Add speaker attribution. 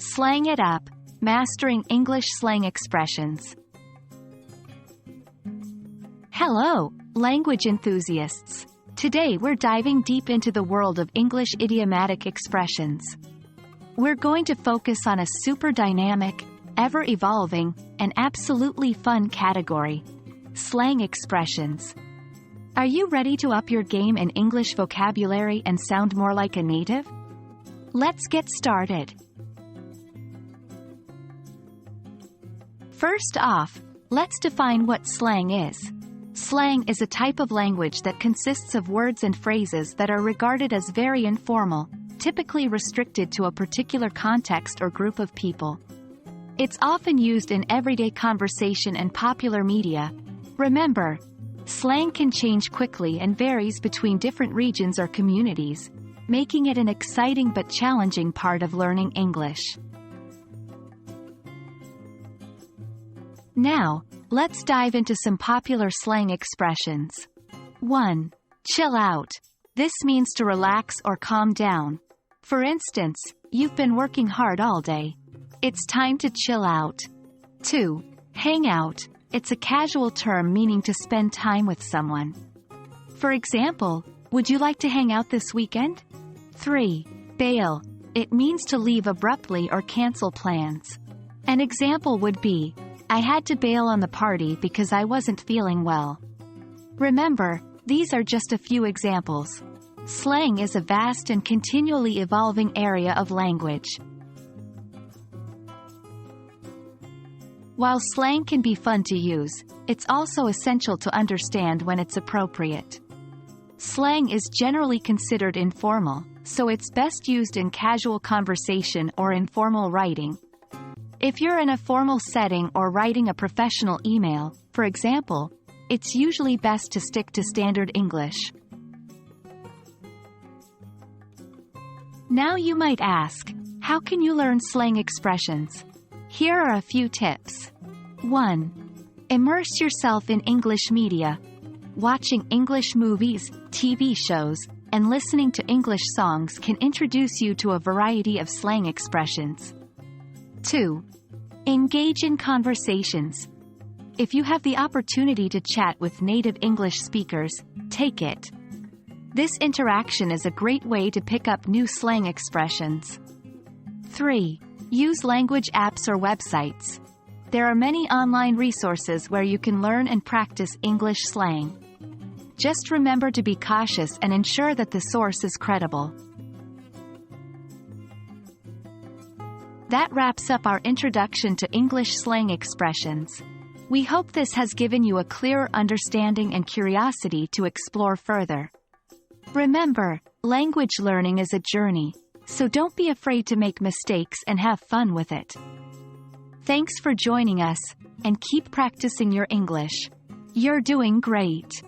Speaker 1: Slang It Up, Mastering English Slang Expressions. Hello, language enthusiasts. Today we're diving deep into the world of English idiomatic expressions. We're going to focus on a super dynamic, ever-evolving, and absolutely fun category: slang expressions. Are you ready to up your game in English vocabulary and sound more like a native? Let's get started. First off, let's define what slang is. Slang is a type of language that consists of words and phrases that are regarded as very informal, typically restricted to a particular context or group of people. It's often used in everyday conversation and popular media. Remember, slang can change quickly and varies between different regions or communities, making it an exciting but challenging part of learning English. Now, let's dive into some popular slang expressions. 1. Chill out. This means to relax or calm down. For instance, you've been working hard all day. It's time to chill out. 2. Hang out. It's a casual term meaning to spend time with someone. For example, would you like to hang out this weekend? 3. Bail. It means to leave abruptly or cancel plans. An example would be, I had to bail on the party because I wasn't feeling well. Remember, these are just a few examples. Slang is a vast and continually evolving area of language. While slang can be fun to use, it's also essential to understand when it's appropriate. Slang is generally considered informal, so it's best used in casual conversation or informal writing. If you're in a formal setting or writing a professional email, for example, it's usually best to stick to standard English. Now you might ask, how can you learn slang expressions? Here are a few tips. 1. Immerse yourself in English media. Watching English movies, TV shows, and listening to English songs can introduce you to a variety of slang expressions. 2. Engage in conversations. If you have the opportunity to chat with native English speakers, take it. This interaction is a great way to pick up new slang expressions. 3. Use language apps or websites. There are many online resources where you can learn and practice English slang. Just remember to be cautious and ensure that the source is credible. That wraps up our introduction to English slang expressions. We hope this has given you a clearer understanding and curiosity to explore further. Remember, language learning is a journey, so don't be afraid to make mistakes and have fun with it. Thanks for joining us, and keep practicing your English. You're doing great!